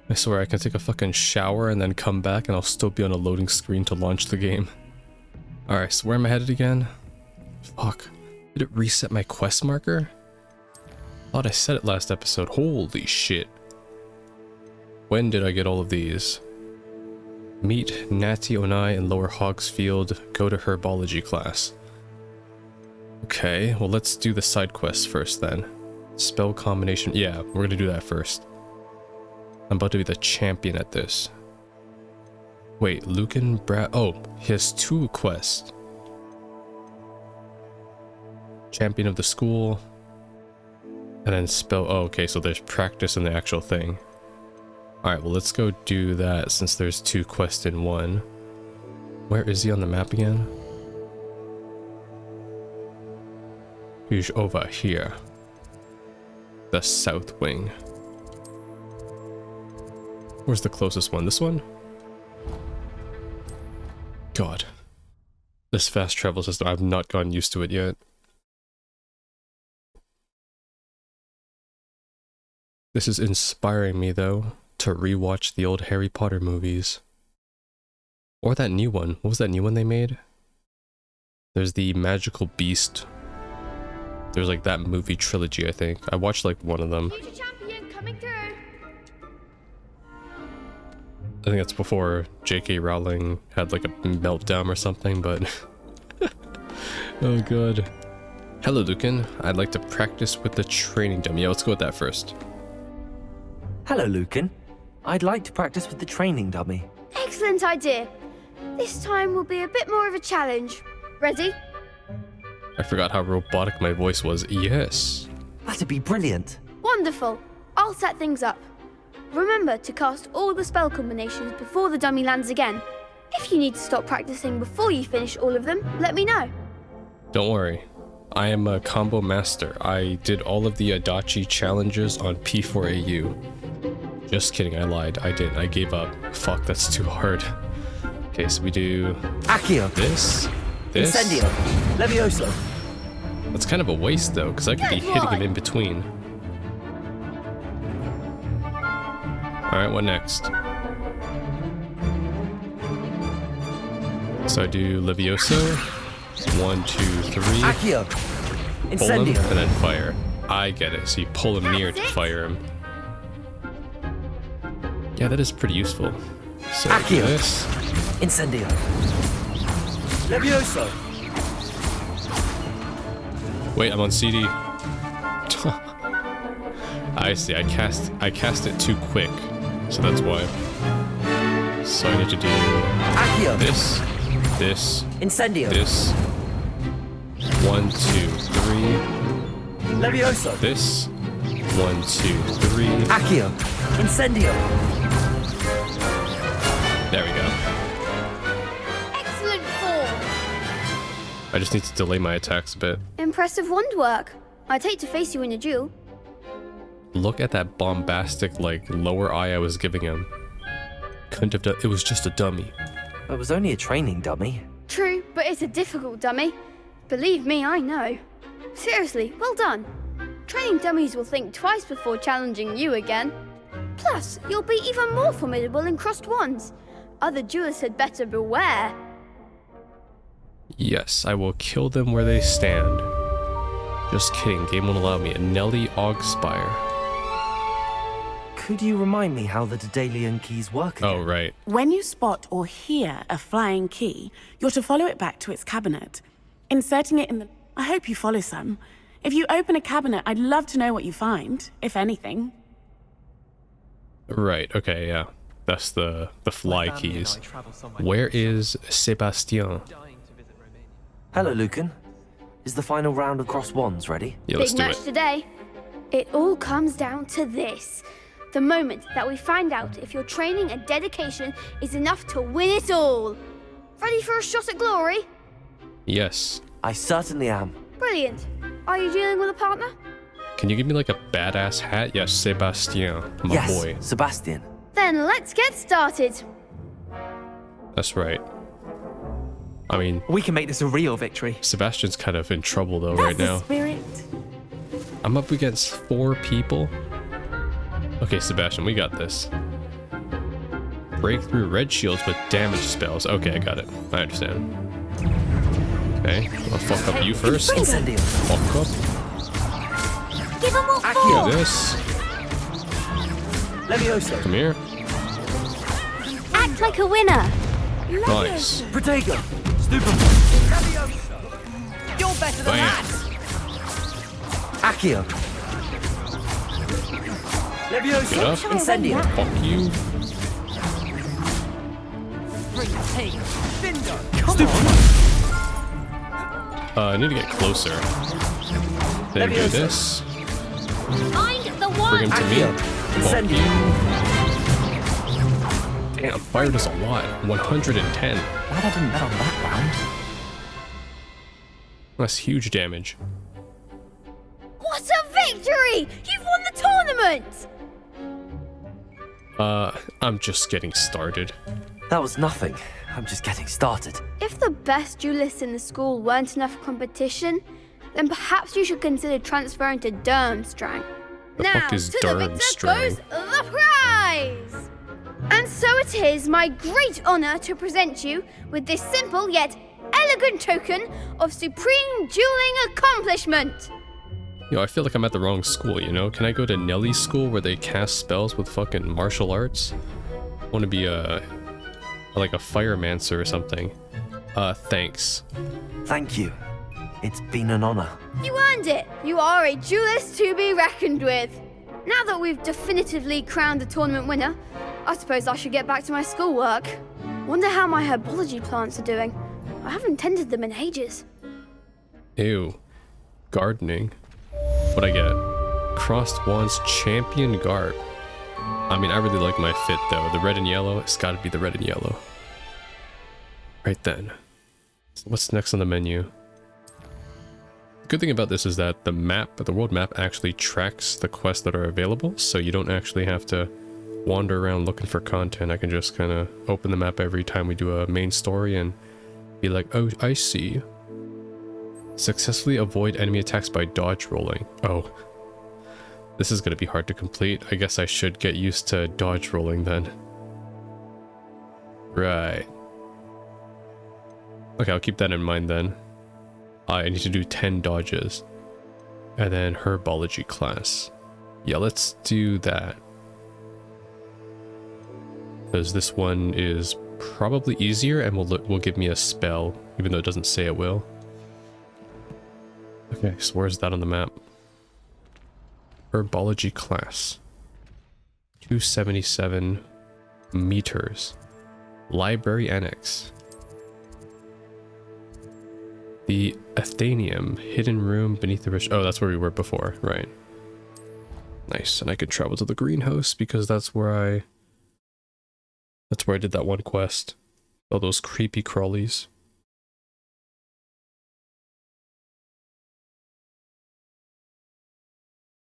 I swear I can take a fucking shower and then come back and I'll still be on a loading screen to launch the game. Alright, so where am I headed again? Fuck. Did it reset my quest marker? Thought I said it last episode. Holy shit. When did I get all of these? Meet Natty Onai in Lower Hogsfield. Go to Herbology class. Okay, well let's do the side quests first then. Spell combination. Yeah, we're gonna do that first. I'm about to be the champion at this. Wait, Lucan Oh, he has 2 quests. Champion of the school. And then spell. Oh, okay, so there's practice in the actual thing. Alright, well let's go do that since there's 2 quests in one. Where is he on the map again? He's over here. The south wing. Where's the closest one? This one? God. This fast travel system, I've not gotten used to it yet. This is inspiring me though, to rewatch the old Harry Potter movies. Or that new one. What was that new one they made? There's the Magical Beast. There's like that movie trilogy, I think. I watched like one of them. Future champion coming through. I think that's before J.K. Rowling had like a meltdown or something, but... Oh god. Hello Lucan, I'd like to practice with the training dummy. Yeah, let's go with that first. Hello, Lucan. I'd like to practice with the training dummy. Excellent idea. This time will be a bit more of a challenge. Ready? I forgot how robotic my voice was. Yes. That'd be brilliant. Wonderful. I'll set things up. Remember to cast all the spell combinations before the dummy lands again. If you need to stop practicing before you finish all of them, let me know. Don't worry. I am a combo master. I did all of the Adachi challenges on P4AU. Just kidding, I lied. I didn't. I gave up. Fuck, that's too hard. Okay, so we do... Accio. This. Incendio. Levioso. That's kind of a waste though, because I could be hitting him in between. Alright, what next? So I do Levioso. 1, 2, 3. Accio. Pull him, Incendio. and then fire. I get it, so you pull him near to fire him. Yeah, that is pretty useful. So do Accio. this. Incendio. Levioso. Wait, I'm on CD. I see, I cast it too quick. So that's why. So I need to do Accio. this, this, Incendio. this. 1, 2, 3. Levioso. This. 1, 2, 3. Accio. Incendio. There we go. Excellent form. I just need to delay my attacks a bit. Impressive wand work. I'd hate to face you in a duel. Look at that bombastic, like, lower eye I was giving him. Couldn't have done. It was just a dummy. It was only a training dummy. True, but it's a difficult dummy. Believe me, I know. Seriously, well done. Training dummies will think twice before challenging you again. Plus, you'll be even more formidable in crossed wands. Other duelists had better beware. Yes, I will kill them where they stand. Just kidding, game won't allow me. A Nelly Augspire. Could you remind me how the Daedalian keys work again? Oh, right. When you spot or hear a flying key, you're to follow it back to its cabinet. Inserting it in the... I hope you follow some. If you open a cabinet, I'd love to know what you find, if anything. Right, okay, yeah. That's the fly keys. Where is Sebastian? Hello, Lucan. Is the final round of crossed wands ready? Yeah, let's Big do match it. today. It all comes down to this. The moment that we find out if your training and dedication is enough to win it all. Ready for a shot at glory? Yes. I certainly am. Brilliant. Are you dealing with a partner? Can you give me like a badass hat? Yes, Sebastian, my Yes, boy. Sebastian. Then let's get started. That's right. I mean, We can make this a real victory. Sebastian's kind of in trouble though That's right the now. spirit. I'm up against 4 people. Okay, Sebastian, we got this. break through red shields with damage spells. Okay, I got it. I understand. Okay, I'll fuck up you first. Incendio. Fuck up. Give him what Accio. Do this. Levioso. Come here. Act like a winner. Nice. Protego. Stupid. You're better than Bam. that. Accio. Good Levioso. enough. Incendio. Fuck you. Take Findo. Come Stupid. on. I need to get closer. Then do this. I'm the Bring one. him to me. Accio. Fuck Incendio. you. Damn, fire does a lot. 110. Glad I didn't bet on that round. That's huge damage. What a victory! You've won the tournament! I'm just getting started. That was nothing. I'm just getting started. If the best duelists in the school weren't enough for competition, then perhaps you should consider transferring to Durmstrang. The Now, fuck is to the victor Durmstrang? goes the prize! And so it is my great honor to present you with this simple yet elegant token of supreme dueling accomplishment. Yo, I feel like I'm at the wrong school, you know? Can I go to Nellie's school where they cast spells with fucking martial arts? I want to be like a firemancer or something. Thanks. Thank you. It's been an honor. You earned it! You are a duelist to be reckoned with. Now that we've definitively crowned the tournament winner, I suppose I should get back to my schoolwork. Wonder how my herbology plants are doing. I haven't tended them in ages. Ew. Gardening. What'd I get? Crossed Wands Champion Garb. I mean, I really like my fit though. The red and yellow, it's gotta be the red and yellow. Right then. So what's next on the menu? The good thing about this is that the world map actually tracks the quests that are available, so you don't actually have to wander around looking for content. I can just kind of open the map every time we do a main story and be like, oh, I see. Successfully avoid enemy attacks by dodge rolling. Oh. This is going to be hard to complete. I guess I should get used to dodge rolling then. Right. Okay, I'll keep that in mind then. I need to do 10 dodges. And then herbology class. Yeah, let's do that. Because this one is probably easier and will give me a spell, even though it doesn't say it will. Okay, so where's that on the map? Herbology class. 277 meters. Library annex. The Athenium, hidden room beneath the rich. Oh, that's where we were before, right? Nice, and I could travel to the greenhouse because that's where I did that one quest. All those creepy crawlies.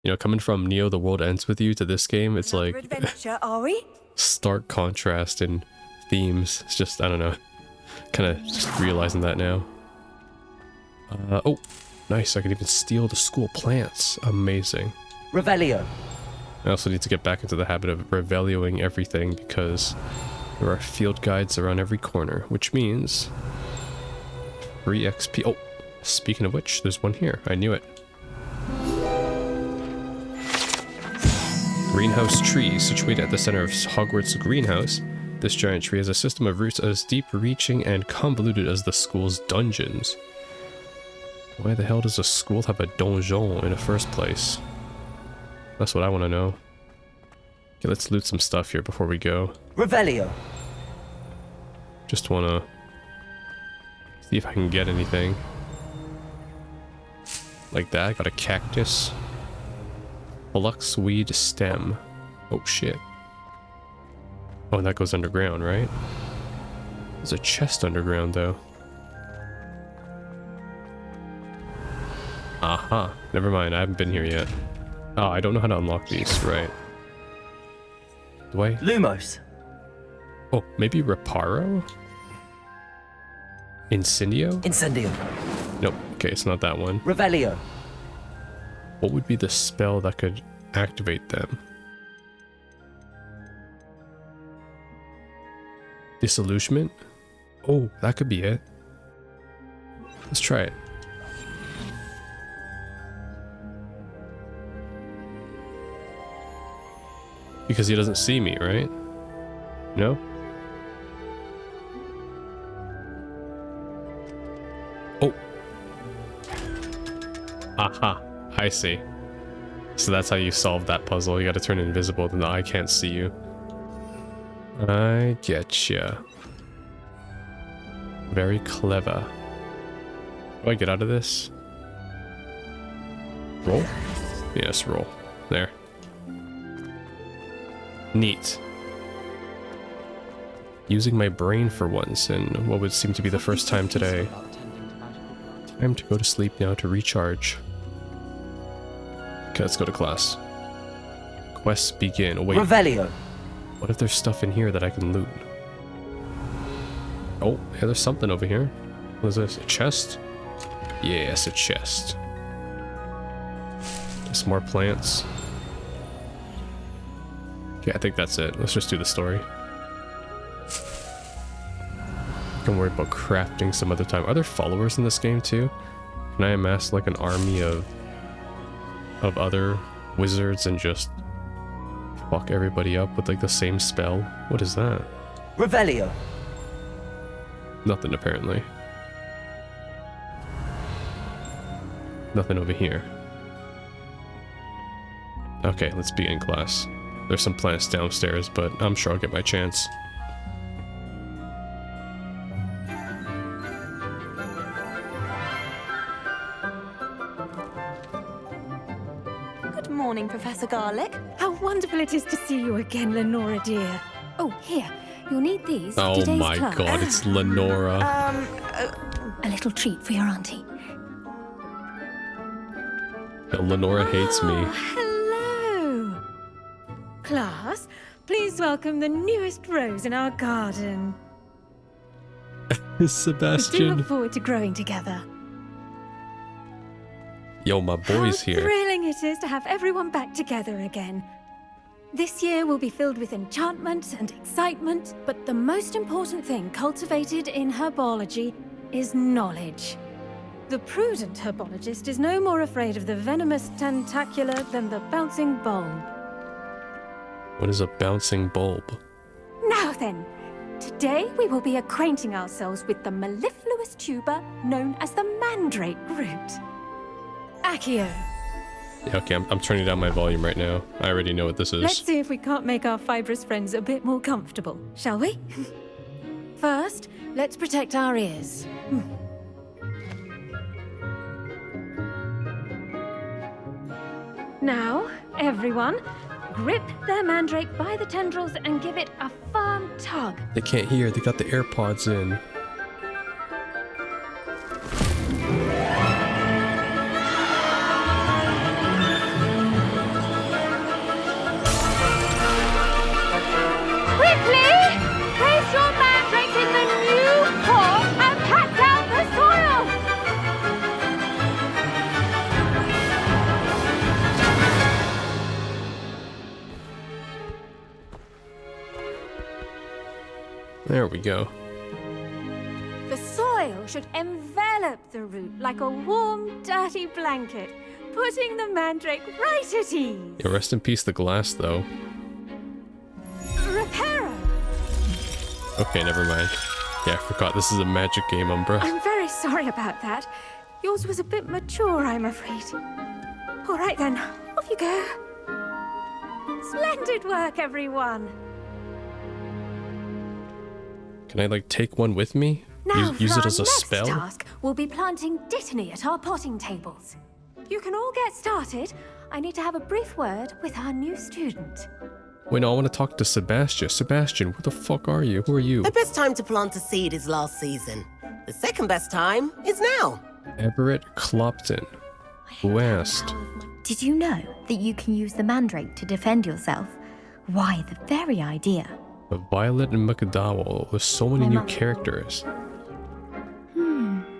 You know, coming from Neo The World Ends With You to this game, it's like Adventure, are we? stark contrast in themes. It's just, I don't know, kind of just realizing that now. Oh, nice, I can even steal the school plants. Amazing. Revelio. I also need to get back into the habit of revelioing everything because there are field guides around every corner, which means free XP. Oh, speaking of which, there's one here. I knew it. Greenhouse tree, situated at the center of Hogwarts greenhouse. This giant tree has a system of roots as deep-reaching and convoluted as the school's dungeons. Why the hell does a school have a donjon in the first place? That's what I want to know. Okay, let's loot some stuff here before we go. Revelio. Just want to see if I can get anything. Like that, got a cactus. Fluxweed stem. Oh shit. Oh, and that goes underground, right? There's a chest underground though. Aha. Never mind, I haven't been here yet. Oh, I don't know how to unlock these, right? Do I? Lumos. Oh, maybe Reparo? Incendio? Incendio. Nope. Okay, it's not that one. Revelio. What would be the spell that could activate them? Disillusionment? Oh, that could be it. Let's try it. Because he doesn't see me, right? No? Oh. Aha. I see. So that's how you solve that puzzle. You gotta turn invisible, then the eye can't see you. I getcha. Very clever. Do I get out of this? Roll? Yes, roll. There. Neat. Using my brain for once in what would seem to be the first time today. Time to go to sleep now to recharge. Okay, let's go to class. Quests begin. Oh, wait. Revelio. What if there's stuff in here that I can loot? Oh, yeah, there's something over here. What is this? A chest? Yes, a chest. Some more plants. Okay, I think that's it. Let's just do the story. I can worry about crafting some other time. Are there followers in this game too? Can I amass like an army of other wizards and just fuck everybody up with like the same spell? What is that? Revelio. Nothing apparently. Nothing over here. Okay, let's begin class. There's some plants downstairs, but I'm sure I'll get my chance. Good morning, Professor Garlic. How wonderful it is to see you again, Lenora dear. Oh, here. You'll need these for Oh today's my class. god, it's Lenora. A little treat for your auntie. Yeah, Lenora hates me. Hello. Class, please welcome the newest rose in our garden. We do Sebastian. look forward to growing together. Yo, my boy's How here. thrilling it is to have everyone back together again. This year will be filled with enchantment and excitement, but the most important thing cultivated in herbology is knowledge. The prudent herbologist is no more afraid of the venomous tentacular than the bouncing bulb. What is a bouncing bulb? Now then, today we will be acquainting ourselves with the mellifluous tuber known as the mandrake root. Accio, Yeah, okay, I'm turning down my volume right now. I already know what this is. let's see if we can't make our fibrous friends a bit more comfortable, shall we? First, let's protect our ears. Now, everyone, grip their mandrake by the tendrils and give it a firm tug. They can't hear, they got the AirPods in. Quickly! Place your mandrake in the new pot and pat down the soil! There we go. The soil should envelop the root like a warm, dirty blanket, putting the mandrake right at ease. Yeah, rest in peace the glass though. Reparo! Okay, never mind. Yeah, I forgot this is a magic game, Umbra. I'm very sorry about that. Yours was a bit mature, I'm afraid. All right then, off you go. Splendid work, everyone. Can I like take one with me? Now, Use for it our as a next spell? task, we'll be planting dittany at our potting tables. You can all get started. I need to have a brief word with our new student. Wait, no, I want to talk to Sebastian. Sebastian, where the fuck are you? Who are you? The best time to plant a seed is last season. The second best time is now. Everett Clopton. Who asked? Did you know that you can use the mandrake to defend yourself? Why, the very idea. Violet and McDowell. There's so many new characters.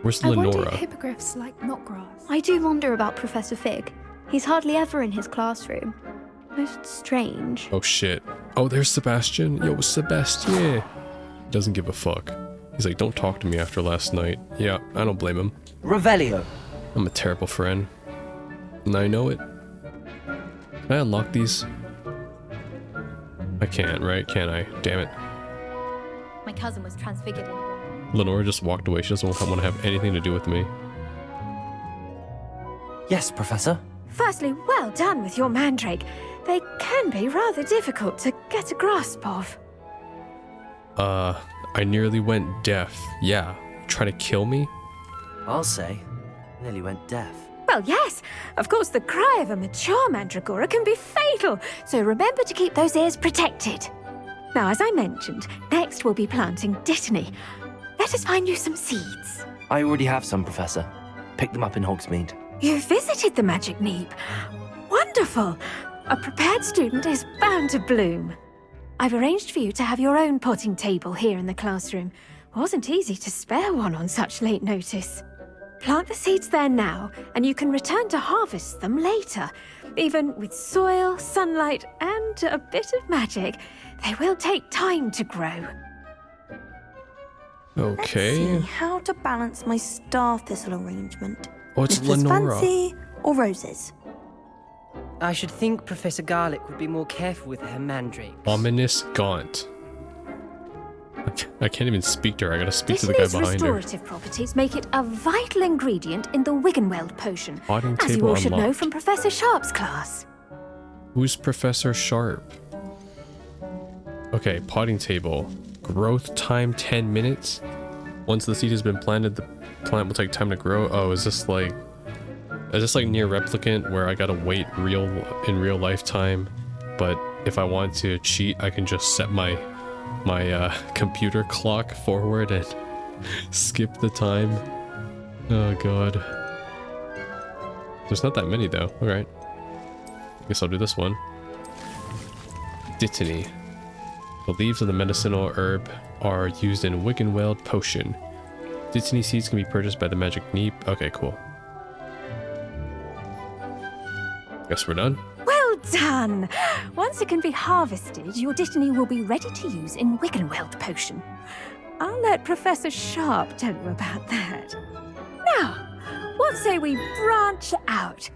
Where's I wonder Lenora? if hippogriffs like knotgrass. I do wonder about Professor Fig. He's hardly ever in his classroom. Most strange. Oh shit. Oh, there's Sebastian. Yo, Sebastian. Doesn't give a fuck. He's like, don't talk to me after last night. Yeah, I don't blame him. Revelio. I'm a terrible friend. And I know it. Can I unlock these? I can't, right? Can I? Damn it. My cousin was transfigured in... Lenora just walked away. She doesn't want to have anything to do with me. Yes, Professor. Firstly, well done with your mandrake. They can be rather difficult to get a grasp of. I nearly went deaf. Yeah. Trying to kill me? I'll say. Nearly went deaf. Well, yes. Of course, the cry of a mature mandragora can be fatal, so remember to keep those ears protected. Now, as I mentioned, next we'll be planting Dittany. Let us find you some seeds. I already have some, Professor. Picked them up in Hogsmeade. You visited the Magic Neep. Wonderful. A prepared student is bound to bloom. I've arranged for you to have your own potting table here in the classroom. Wasn't easy to spare one on such late notice. Plant the seeds there now, and you can return to harvest them later. Even with soil, sunlight, and a bit of magic, they will take time to grow. Okay. Let's see how to balance my star thistle arrangement. Oh, it's Mistress Lenora. Fancy or roses? I should think Professor Garlick would be more careful with her mandrakes. Ominous Gaunt. I can't even speak to her. I gotta speak to the guy Dittany's behind her. restorative properties make it a vital ingredient in the Wiggenweld potion, Potting as you table all should know unlocked. from Professor Sharp's class. Who's Professor Sharp? Okay, potting table. Growth time 10 minutes. Once the seed has been planted, the plant will take time to grow. Oh, is this like near replicant where I gotta wait in real life time? But if I want to cheat, I can just set my computer clock forward and skip the time. Oh god. There's not that many though. Alright. Guess I'll do this one. Dittany. The leaves of the medicinal herb are used in Wiggenweld potion. Dittany seeds can be purchased by the Magic Neep. Okay, cool. Guess we're done. Well done! Once it can be harvested, your Dittany will be ready to use in Wiggenweld potion. I'll let Professor Sharp tell you about that. Now, what say we branch out?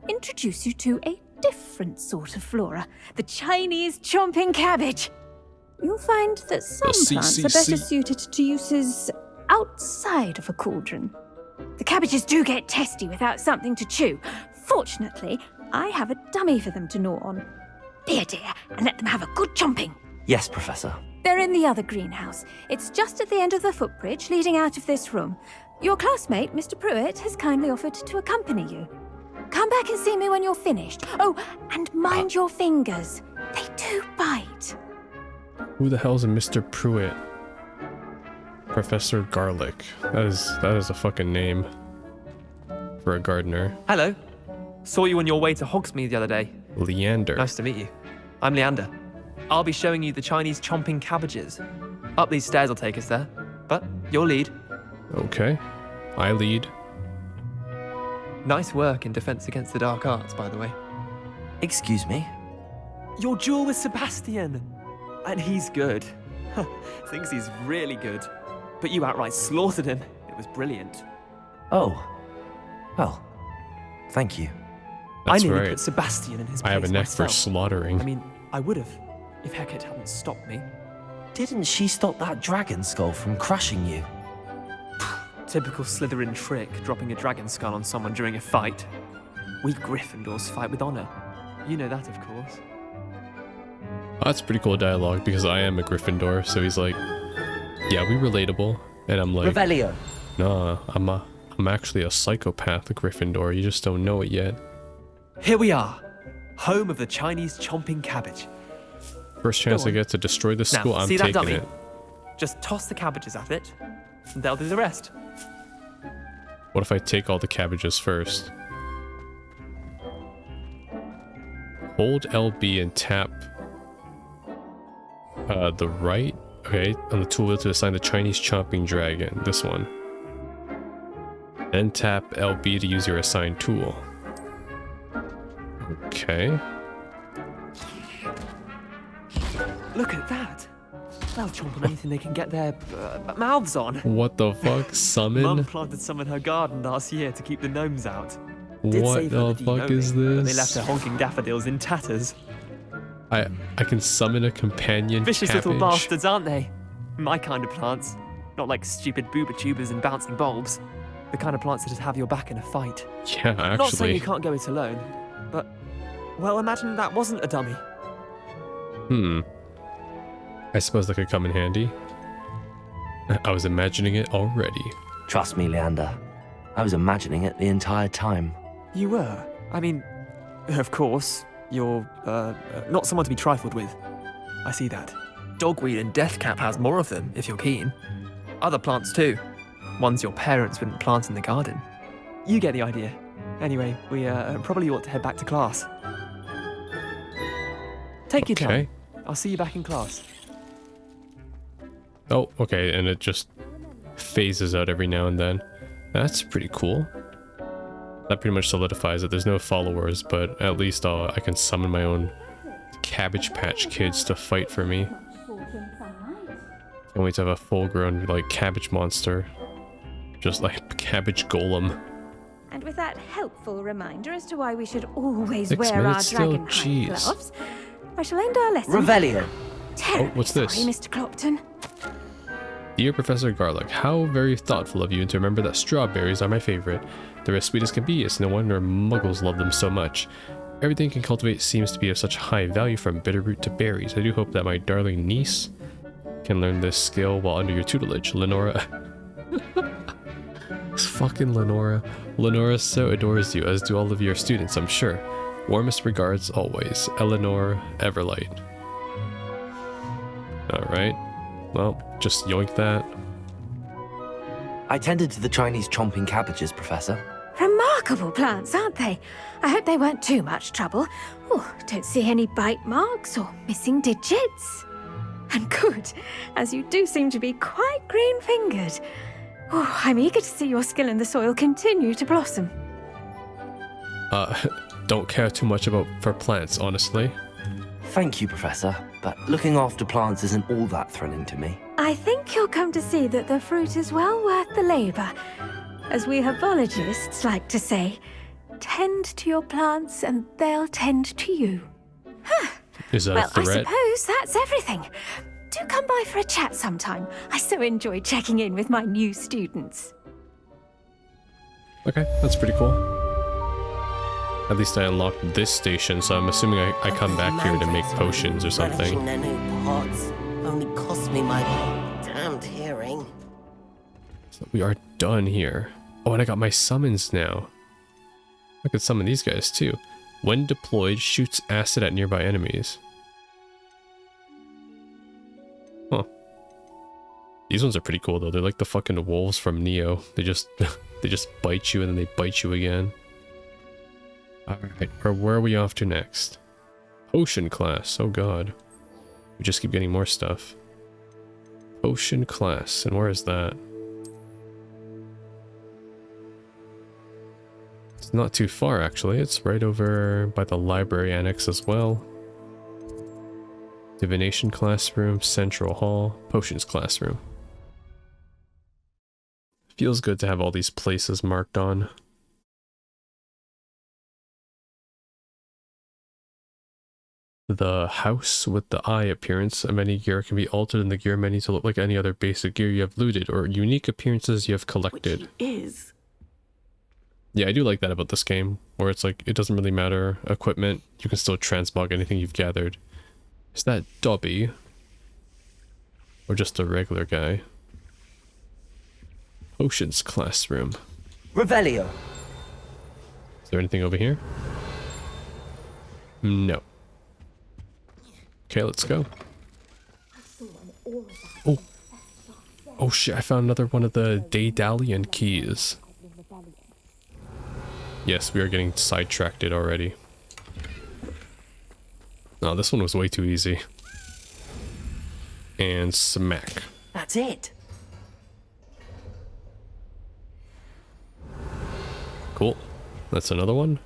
Introduce you to a different sort of flora, the Chinese chomping cabbage. You'll find that some plants are better suited to uses outside of a cauldron. The cabbages do get testy without something to chew. Fortunately, I have a dummy for them to gnaw on. Dear, and let them have a good chomping. Yes, Professor. They're in the other greenhouse. It's just at the end of the footbridge leading out of this room. Your classmate, Mr. Pruitt, has kindly offered to accompany you. Come back and see me when you're finished. Oh, and mind your fingers. They do bite. Who the hell's a Mr. Pruitt? Professor Garlic. That is a fucking name for a gardener. Hello. Saw you on your way to Hogsmeade the other day. Leander. Nice to meet you. I'm Leander. I'll be showing you the Chinese chomping cabbages. Up these stairs will take us there. But you'll lead. Okay. I lead. Nice work in Defense Against the Dark Arts, by the way. Excuse me? Your duel with Sebastian. And he's good. Thinks he's really good. But you outright slaughtered him. It was brilliant. Oh. Well, thank you. That's I nearly right. put Sebastian in his place I have a neck myself. for slaughtering. I mean, I would have, if Hecate hadn't stopped me. Didn't she stop that dragon skull from crushing you? Typical Slytherin trick, dropping a dragon skull on someone during a fight. We Gryffindors fight with honor. You know that, of course. Oh, that's pretty cool dialogue because I am a Gryffindor, so he's like, yeah, we relatable. And I'm like, Revelio. nah, I'm actually a psychopath Gryffindor. You just don't know it yet. Here we are, home of the Chinese chomping cabbage. First chance I on. get to destroy the school, Now, I'm see that taking dummy? it. Just toss the cabbages at it, and they'll do the rest. What if I take all the cabbages first? Hold LB and tap the right, okay, on the tool wheel to assign the Chinese chomping dragon, this one. Then tap LB to use your assigned tool. Okay. Look at that. They'll chomp on anything they can get their mouths on. What the fuck? Summon? Mum planted some in her garden last year to keep the gnomes out. Did What save her the fuck is demoting, but they this? left her honking daffodils in tatters. I can summon a companion Vicious cabbage. little bastards, aren't they? My kind of plants. Not like stupid booba tubers and bouncing bulbs. The kind of plants that just have your back in a fight. Yeah, actually. Not saying you can't go it alone, but... Well, imagine that wasn't a dummy. I suppose that could come in handy. I was imagining it already. Trust me, Leander. I was imagining it the entire time. You were? I mean, of course, you're, not someone to be trifled with. I see that. Dogweed and deathcap has more of them, if you're keen. Other plants too. Ones your parents wouldn't plant in the garden. You get the idea. Anyway, we probably ought to head back to class. Take your time. I'll see you back in class. Oh, okay, and it just phases out every now and then. That's pretty cool. That pretty much solidifies it. There's no followers, but at least I can summon my own Cabbage Patch Kids to fight for me. Can't wait to have a full-grown, like, cabbage monster. Just like Cabbage Golem. And with that helpful reminder as to why we should always 6 wear our minutes still? dragon Jeez. gloves, I shall end our lesson. Revelio. Terribly what's this? sorry, Mr. Clopton. Dear Professor Garlic, how very thoughtful of you to remember that strawberries are my favorite. They're as sweet as can be, it's no wonder muggles love them so much. Everything you can cultivate seems to be of such high value, from bitterroot to berries. I do hope that my darling niece can learn this skill while under your tutelage, Lenora. It's fucking Lenora. Lenora so adores you, as do all of your students, I'm sure. Warmest regards always, Eleanor Everlight. Alright. Well, just yoink that. I tended to the Chinese chomping cabbages, Professor. Remarkable plants, aren't they? I hope they weren't too much trouble. Oh, don't see any bite marks or missing digits. And good, as you do seem to be quite green-fingered. Oh, I'm eager to see your skill in the soil continue to blossom. Don't care too much for plants, honestly. Thank you, Professor, but looking after plants isn't all that thrilling to me. I think you'll come to see that the fruit is well worth the labor. As we herbologists like to say, tend to your plants and they'll tend to you. Is that Well, a threat? I suppose that's everything. Do come by for a chat sometime. I so enjoy checking in with my new students. Okay, that's pretty cool. At least I unlocked this station, so I'm assuming I come back here to make potions or something. Relishing their new pots only cost me my damned hearing. So we are done here. Oh, and I got my summons now. I could summon these guys too. When deployed, shoots acid at nearby enemies. Huh. These ones are pretty cool though. They're like the fucking wolves from Neo. They just bite you and then they bite you again. Alright, where are we off to next? Potion class, oh god. We just keep getting more stuff. Potion class, and where is that? It's not too far actually, it's right over by the library annex as well. Divination classroom, central hall, potions classroom. Feels good to have all these places marked on. The house with the eye appearance of any gear can be altered in the gear menu to look like any other basic gear you have looted or unique appearances you have collected. Which he is. Yeah, I do like that about this game, where it's like, it doesn't really matter equipment, you can still transmog anything you've gathered. Is that Dobby? Or just a regular guy? Potions classroom. Revelio. Is there anything over here? No. Okay, let's go. Oh. Oh shit, I found another one of the Daedalian keys. Yes, we are getting sidetracked already. No, this one was way too easy. And smack. That's it. Cool. That's another one.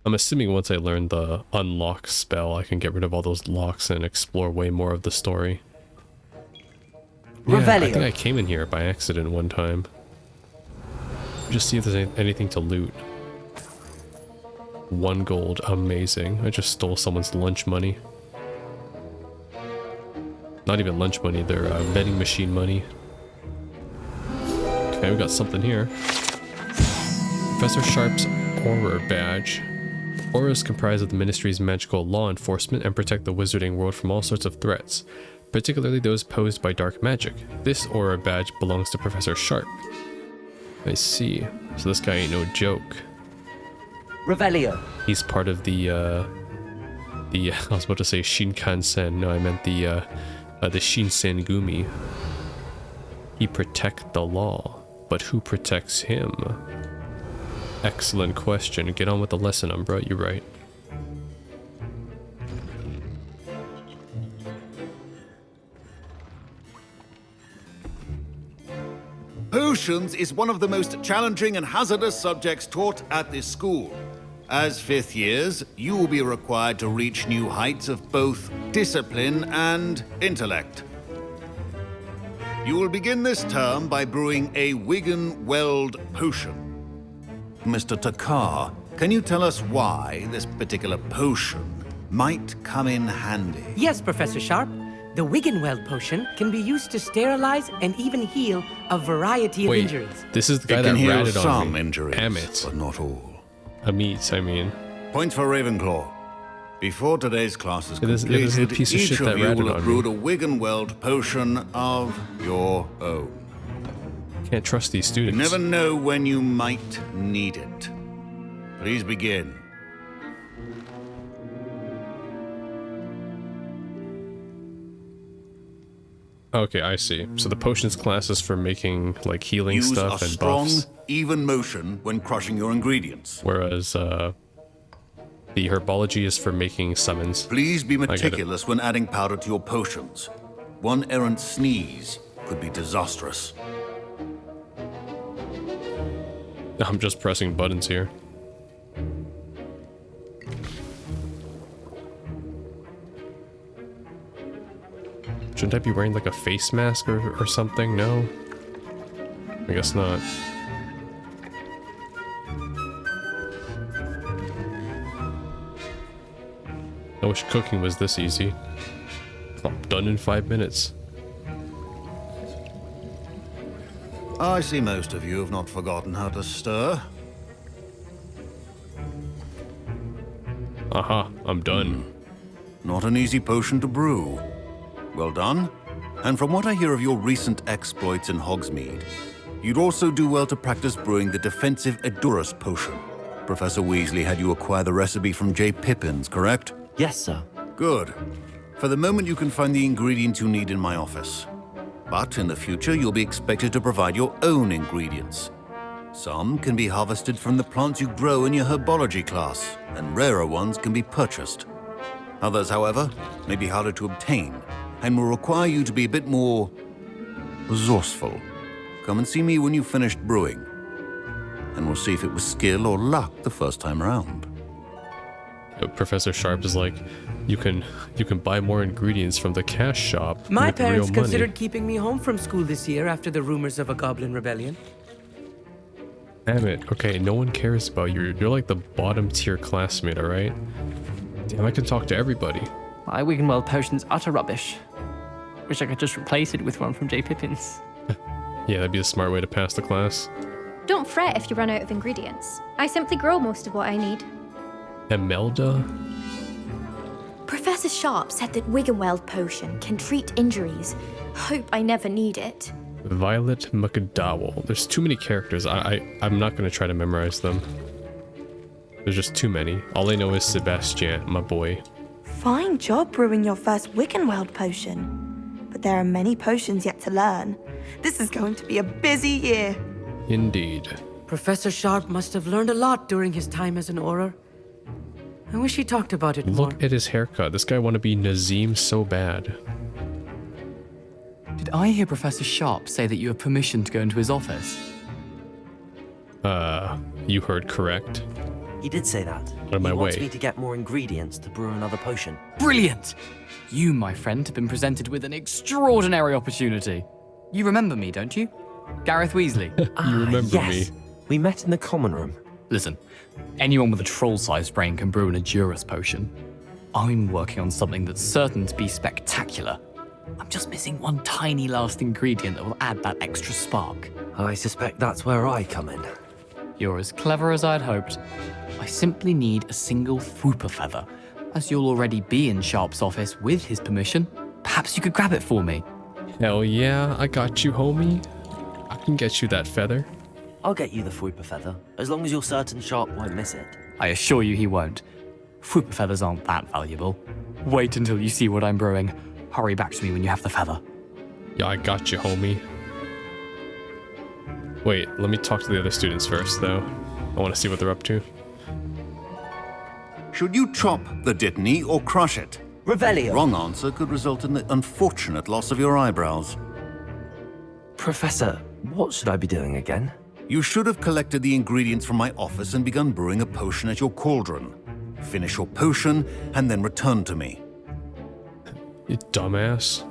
I'm assuming once I learn the unlock spell, I can get rid of all those locks and explore way more of the story. Yeah, I think I came in here by accident one time. Just see if there's anything to loot. 1 gold, amazing. I just stole someone's lunch money. Not even lunch money, their vending machine money. Okay, we got something here. Professor Sharp's Aura Badge. Auras comprise of the Ministry's magical law enforcement and protect the wizarding world from all sorts of threats, particularly those posed by dark magic. This Aura Badge belongs to Professor Sharp. I see. So this guy ain't no joke. Revelio. He's part of the I was about to say Shinkansen. No, I meant the Shinsengumi. He protect the law, but who protects him? Excellent question. Get on with the lesson, Umbra. You're right. Potions is one of the most challenging and hazardous subjects taught at this school. As 5th years, you will be required to reach new heights of both discipline and intellect. You will begin this term by brewing a Wigan-Weld potion. Mr. Takar, can you tell us why this particular potion might come in handy? Yes, Professor Sharp. The Wiggenweld potion can be used to sterilize and even heal a variety of injuries. This is the guy It that can heal ratted on some me. injuries, Damn it. but not all. Amit, I mean. Points for Ravenclaw. Before today's class is It is the completed, piece of each shit of that you ratted will have on brewed me. a Wiggenweld potion of your own. Can't trust these You students. never know when you might need it. Please begin. Okay, I see. So the potions class is for making like healing Use stuff a and strong, buffs, even motion when crushing your ingredients. whereas the herbology is for making summons. Please be get it. meticulous when adding powder to your potions. One errant sneeze could be disastrous. I'm just pressing buttons here. Shouldn't I be wearing like a face mask or something? No? I guess not. I wish cooking was this easy. Oh, done in 5 minutes. I see most of you have not forgotten how to stir. Aha, I'm done. Not an easy potion to brew. Well done. And from what I hear of your recent exploits in Hogsmeade, you'd also do well to practice brewing the defensive Edurus potion. Professor Weasley had you acquire the recipe from J. Pippin's, correct? Yes, sir. Good. For the moment, you can find the ingredients you need in my office. But in the future, you'll be expected to provide your own ingredients. Some can be harvested from the plants you grow in your herbology class, and rarer ones can be purchased. Others, however, may be harder to obtain, and will require you to be a bit more resourceful. Come and see me when you've finished brewing, and we'll see if it was skill or luck the first time around. Professor Sharp is like, you can buy more ingredients from the cash shop. My with parents real money. considered keeping me home from school this year after the rumors of a goblin rebellion. Damn it. Okay, no one cares about you. You're like the bottom tier classmate, alright? Damn, I can talk to everybody. My Wiggenweld potion's utter rubbish. Wish I could just replace it with one from J. Pippin's. Yeah, that'd be a smart way to pass the class. Don't fret if you run out of ingredients. I simply grow most of what I need. Emelda? Professor Sharp said that Wiggenweld potion can treat injuries. Hope I never need it. Violet McDowell. There's too many characters. I'm not going to try to memorize them. There's just too many. All I know is Sebastian, my boy. Fine job brewing your first Wiggenweld potion. But there are many potions yet to learn. This is going to be a busy year. Indeed. Professor Sharp must have learned a lot during his time as an Auror. I wish he talked about it more. Look at his haircut. This guy want to be Nazim so bad. Did I hear Professor Sharp say that you have permission to go into his office? You heard correct. He did say that. Out of my he wants way. me to get more ingredients to brew another potion. Brilliant! You, my friend, have been presented with an extraordinary opportunity. You remember me, don't you? Gareth Weasley. You remember yes. me. We met in the common room. Listen, anyone with a troll-sized brain can brew an Edurus potion. I'm working on something that's certain to be spectacular. I'm just missing one tiny last ingredient that will add that extra spark. I suspect that's where I come in. You're as clever as I'd hoped. I simply need a single Fwooper feather. As you'll already be in Sharp's office with his permission, perhaps you could grab it for me. Hell yeah, I got you, homie. I can get you that feather. I'll get you the Fwooper feather, as long as you're certain Sharp won't miss it. I assure you he won't. Fwooper feathers aren't that valuable. Wait until you see what I'm brewing. Hurry back to me when you have the feather. Yeah, I got you, homie. Wait, let me talk to the other students first, though. I want to see what they're up to. Should you chop the Dittany or crush it? Revelio. Wrong answer could result in the unfortunate loss of your eyebrows. Professor, what should I be doing again? You should have collected the ingredients from my office and begun brewing a potion at your cauldron. Finish your potion and then return to me. You dumbass.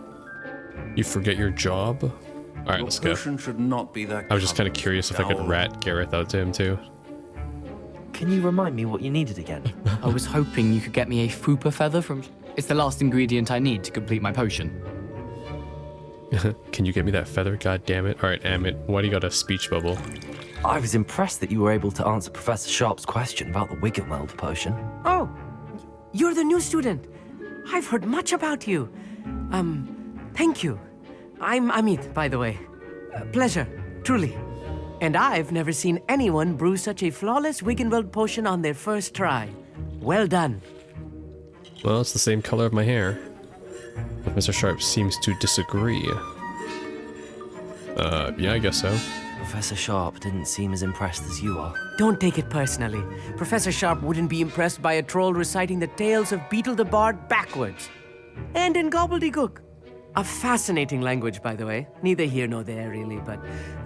You forget your job? Alright, let's go. Potion should not be that I was just kind of curious if I could rat Gareth out to him too. Can you remind me what you needed again? I was hoping you could get me a Fwooper feather from... It's the last ingredient I need to complete my potion. Can you get me that feather? God damn it. Alright, Amit, why do you got a speech bubble? I was impressed that you were able to answer Professor Sharp's question about the Wiggenweld potion. Oh, you're the new student. I've heard much about you. Thank you. I'm Amit, by the way. Pleasure, truly. And I've never seen anyone brew such a flawless Wiggenweld potion on their first try. Well done. Well, it's the same color of my hair. Professor Sharp seems to disagree. Yeah, I guess so. Professor Sharp didn't seem as impressed as you are. Don't take it personally. Professor Sharp wouldn't be impressed by a troll reciting the tales of Beetle the Bard backwards. And in gobbledygook. A fascinating language, by the way. Neither here nor there, really, but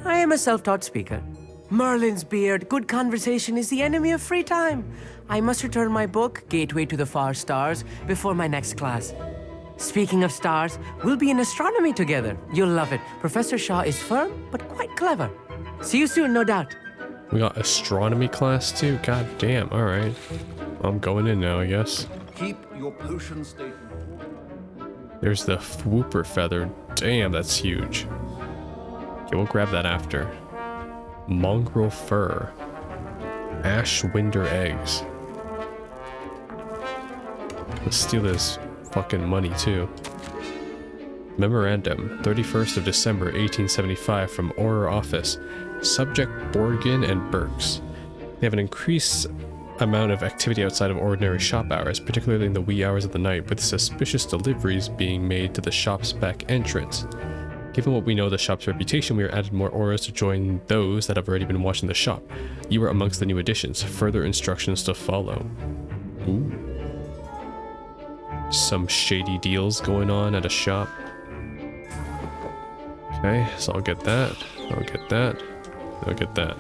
I am a self-taught speaker. Merlin's beard, good conversation is the enemy of free time. I must return my book, Gateway to the Far Stars, before my next class. Speaking of stars, we'll be in astronomy together. You'll love it. Professor Shaw is firm, but quite clever. See you soon, no doubt. We got astronomy class too? God damn, alright. I'm going in now, I guess. Keep your potion statement. There's the Fwooper feather. Damn, that's huge. Okay, we'll grab that after. Mongrel fur. Ashwinder eggs. Let's steal this fucking money too. Memorandum, 31st of December 1875 from Auror Office. Subject Borgin and Burks. They have an increased amount of activity outside of ordinary shop hours, particularly in the wee hours of the night, with suspicious deliveries being made to the shop's back entrance. Given what we know of the shop's reputation, we are added more auras to join those that have already been watching the shop. You are amongst the new additions. Further instructions to follow. Ooh. Some shady deals going on at a shop. Okay, so I'll get that. I'll get that. I'll get that.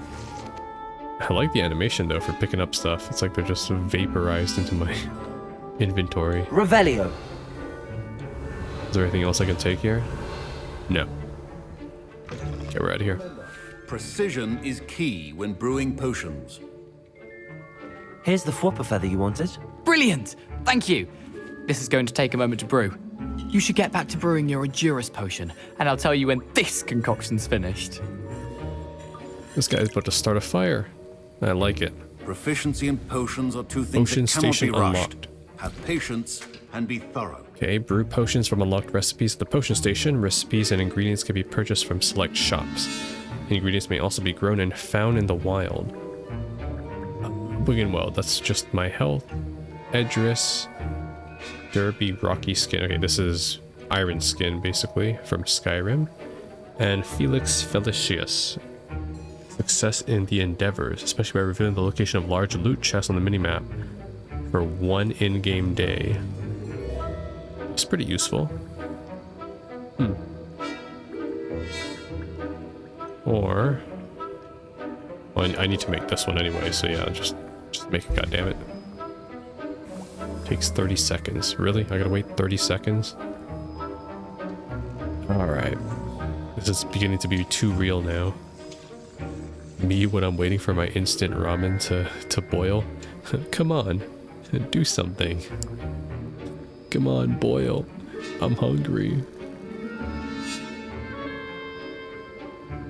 I like the animation though for picking up stuff. It's like they're just vaporized into my inventory. Revelio. Is there anything else I can take here? No. Okay, we're out of here. Precision is key when brewing potions. Here's the Fwooper feather you wanted. Brilliant! Thank you! This is going to take a moment to brew. You should get back to brewing your Edurus potion, and I'll tell you when this concoction's finished. This guy's about to start a fire. I like it. Proficiency and potions are two things Potion that cannot station be rushed. unlocked. Have patience and be thorough. Okay, brew potions from unlocked recipes at the potion station. Recipes and ingredients can be purchased from select shops. Ingredients may also be grown and found in the wild. Wiggenweld, that's just my health. Edurus. Derby rocky skin. Okay, this is iron skin, basically, from Skyrim. And Felix Felicius. Success in the endeavors, especially by revealing the location of large loot chests on the minimap for one in-game day. It's pretty useful. Or... well, I need to make this one anyway, so yeah, just Make it, goddammit. Takes 30 seconds. Really? I gotta wait 30 seconds? Alright. This is beginning to be too real now. Me when I'm waiting for my instant ramen to boil. Come on. Do something. Come on, boil. I'm hungry.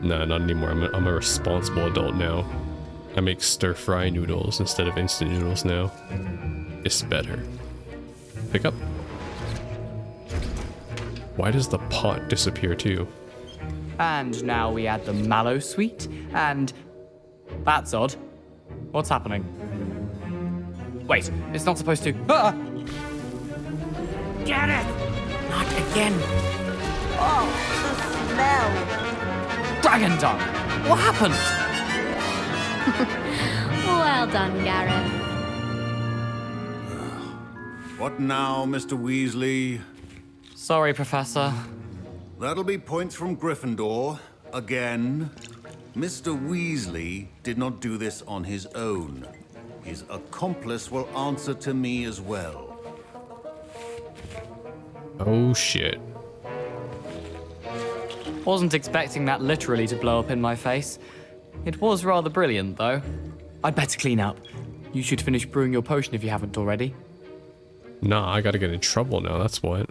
Nah, not anymore. I'm a responsible adult now. I make stir-fry noodles instead of instant noodles now. It's better. Pick up. Why does the pot disappear too? And now we add the mallow sweet, and... That's odd. What's happening? Wait, it's not supposed to... Ah! Get it! Not again. Oh, the smell. Dragon dung! What happened? Well done, Gareth. What now, Mr. Weasley? Sorry, Professor. That'll be points from Gryffindor. Again. Mr. Weasley did not do this on his own. His accomplice will answer to me as well. Oh shit. Wasn't expecting that literally to blow up in my face. It was rather brilliant, though. I'd better clean up. You should finish brewing your potion if you haven't already. Nah, I gotta get in trouble now, that's what.